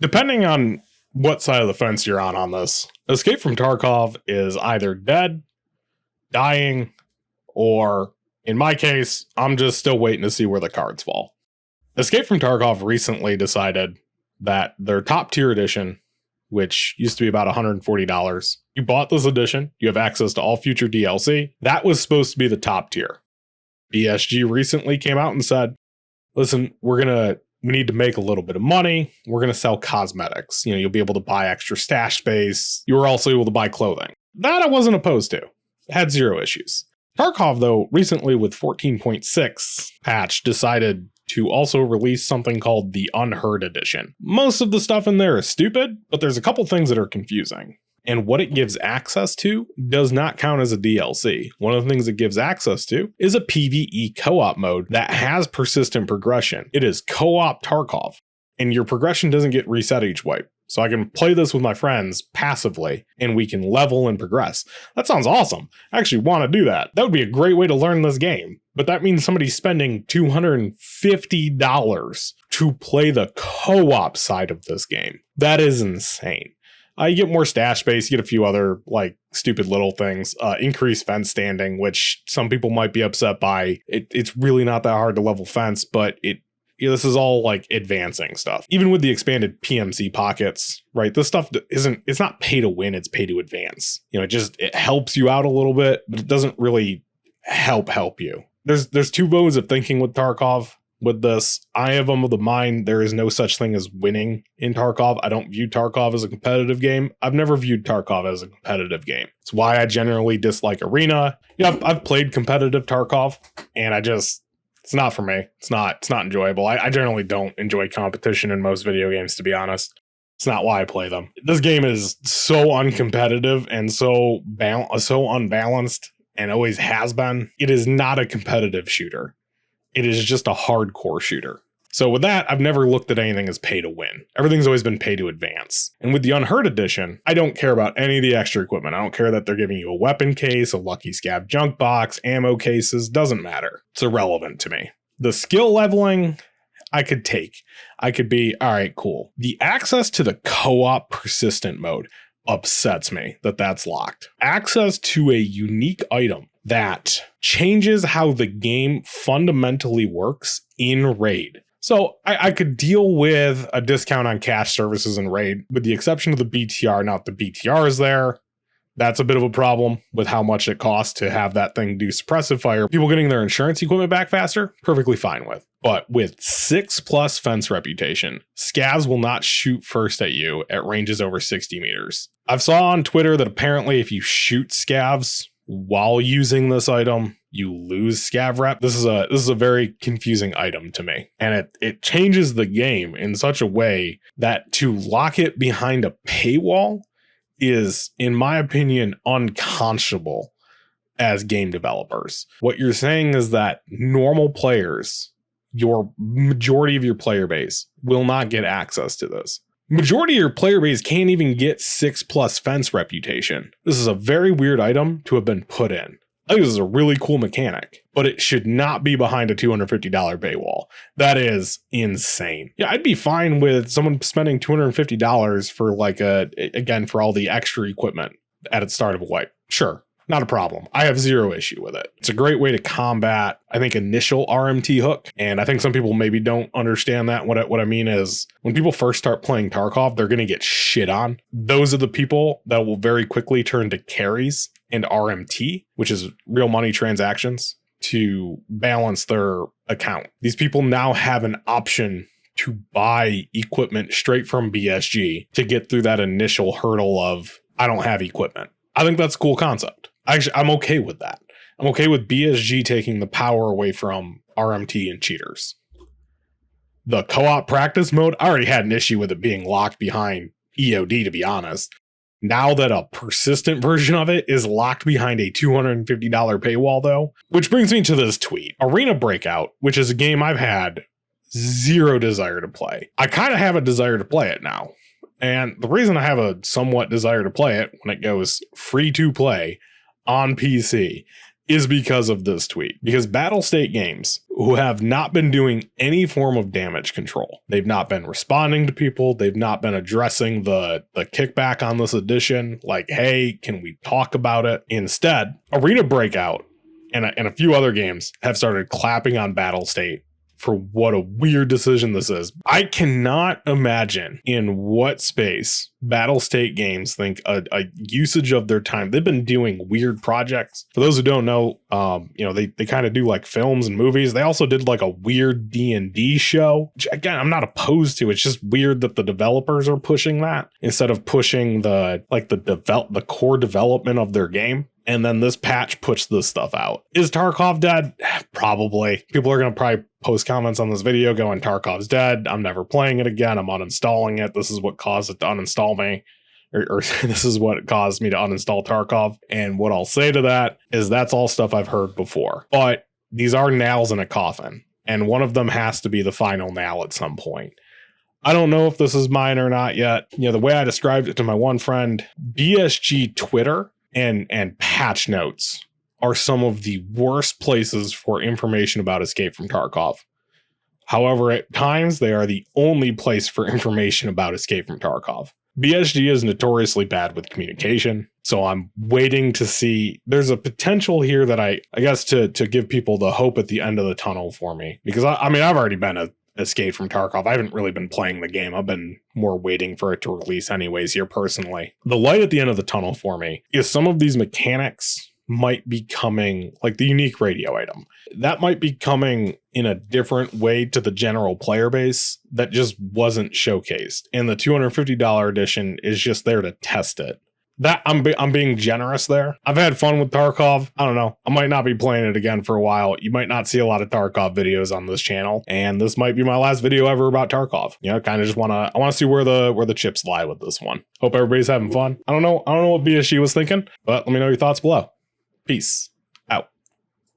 Depending on what side of the fence you're on this, Escape from Tarkov is either dead, dying, or in my case, I'm just still waiting to see where the cards fall. Escape from Tarkov recently decided that their top tier edition, which used to be about $140, you bought this edition, you have access to all future DLC, that was supposed to be the top tier. BSG recently came out and said, listen, we need to make a little bit of money. We're going to sell cosmetics. You'll be able to buy extra stash space. You were also able to buy clothing. That I wasn't opposed to. Had zero issues. Tarkov, though, recently with 14.6 patch decided to also release something called the Unheard Edition. Most of the stuff in there is stupid, but there's a couple things that are confusing. And what it gives access to does not count as a DLC. One of the things it gives access to is a PvE co-op mode that has persistent progression. It is co-op Tarkov, and your progression doesn't get reset each wipe. So I can play this with my friends passively, and we can level and progress. That sounds awesome. I actually want to do that. That would be a great way to learn this game. But that means somebody's spending $250 to play the co-op side of this game. That is insane. You get more stash space, you get a few other stupid little things, increased fence standing, which some people might be upset by. It's really not that hard to level fence, but this is all advancing stuff. Even with the expanded PMC pockets, right? This stuff it's not pay to win, it's pay to advance. It helps you out a little bit, but it doesn't really help you. There's two modes of thinking with Tarkov. With this, I am of the mind there is no such thing as winning in Tarkov. I don't view Tarkov as a competitive game. I've never viewed Tarkov as a competitive game. It's why I generally dislike Arena. I've played competitive Tarkov, and it's not for me. It's not enjoyable. I generally don't enjoy competition in most video games, to be honest. It's not why I play them. This game is so uncompetitive and so unbalanced, and always has been. It is not a competitive shooter. It is just a hardcore shooter. So with that, I've never looked at anything as pay to win. Everything's always been pay to advance. And with the Unheard Edition, I don't care about any of the extra equipment. I don't care that they're giving you a weapon case, a lucky scab junk box, ammo cases, doesn't matter. It's irrelevant to me. The skill leveling, I could take. I could be, all right, cool. The access to the co-op persistent mode upsets me that's locked. Access to a unique item that changes how the game fundamentally works in Raid. So I could deal with a discount on cash services in Raid, with the exception of the BTR. Now, if the BTR is there, that's a bit of a problem with how much it costs to have that thing do suppressive fire. People getting their insurance equipment back faster, perfectly fine with. But with 6+ fence reputation, scavs will not shoot first at you at ranges over 60 meters. I've saw on Twitter that apparently if you shoot scavs while using this item, you lose scav rep. This is a very confusing item to me. And it changes the game in such a way that to lock it behind a paywall is, in my opinion, unconscionable as game developers. What you're saying is that normal players, your majority of your player base, will not get access to this. Majority of your player base can't even get 6+ fence reputation. This is a very weird item to have been put in. I think this is a really cool mechanic, but it should not be behind a $250 paywall. That is insane. Yeah, I'd be fine with someone spending $250 for for all the extra equipment at the start of a wipe. Sure. Not a problem. I have zero issue with it. It's a great way to combat, I think, initial RMT hook. And I think some people maybe don't understand that. What I mean is when people first start playing Tarkov, they're going to get shit on. Those are the people that will very quickly turn to carries and RMT, which is real money transactions, to balance their account. These people now have an option to buy equipment straight from BSG to get through that initial hurdle of, I don't have equipment. I think that's a cool concept. Actually, I'm okay with that. I'm okay with BSG taking the power away from RMT and cheaters. The co-op practice mode, I already had an issue with it being locked behind EOD, to be honest. Now that a persistent version of it is locked behind a $250 paywall, though, which brings me to this tweet. Arena Breakout, which is a game I've had zero desire to play. I kind of have a desire to play it now. And the reason I have a somewhat desire to play it when it goes free to play on PC is because of this tweet. Because Battlestate Games, who have not been doing any form of damage control, they've not been responding to people, they've not been addressing the kickback on this edition, like, hey, can we talk about it? Instead, Arena Breakout and a few other games have started clapping on Battlestate for what a weird decision this is. I cannot imagine in what space Battlestate Games think a usage of their time. They've been doing weird projects. For those who don't know, they kind of do like films and movies. They also did like a weird D&D show, which again, I'm not opposed to. It's just weird that the developers are pushing that instead of pushing the core development of their game. And then this patch puts this stuff out. Is Tarkov dead? Probably. People are going to probably post comments on this video going, Tarkov's dead. I'm never playing it again. I'm uninstalling it. This is what caused it to uninstall me. Or this is what caused me to uninstall Tarkov. And what I'll say to that is that's all stuff I've heard before. But these are nails in a coffin. And one of them has to be the final nail at some point. I don't know if this is mine or not yet. The way I described it to my one friend, BSG Twitter and patch notes are some of the worst places for information about Escape from Tarkov. However, at times they are the only place for information about Escape from Tarkov. BSG is notoriously bad with communication, so I'm waiting to see. There's a potential here that I guess to give people the hope at the end of the tunnel for me, because I've already been Escape from Tarkov. I haven't really been playing the game. I've been more waiting for it to release anyways here personally. The light at the end of the tunnel for me is some of these mechanics might be coming, like the unique radio item. That might be coming in a different way to the general player base that just wasn't showcased. And the $250 edition is just there to test it. That I'm being generous there. I've had fun with Tarkov. I don't know. I might not be playing it again for a while. You might not see a lot of Tarkov videos on this channel, and this might be my last video ever about Tarkov. Kind of just I want to see where the chips lie with this one. Hope everybody's having fun. I don't know what BSG was thinking, but let me know your thoughts below. Peace.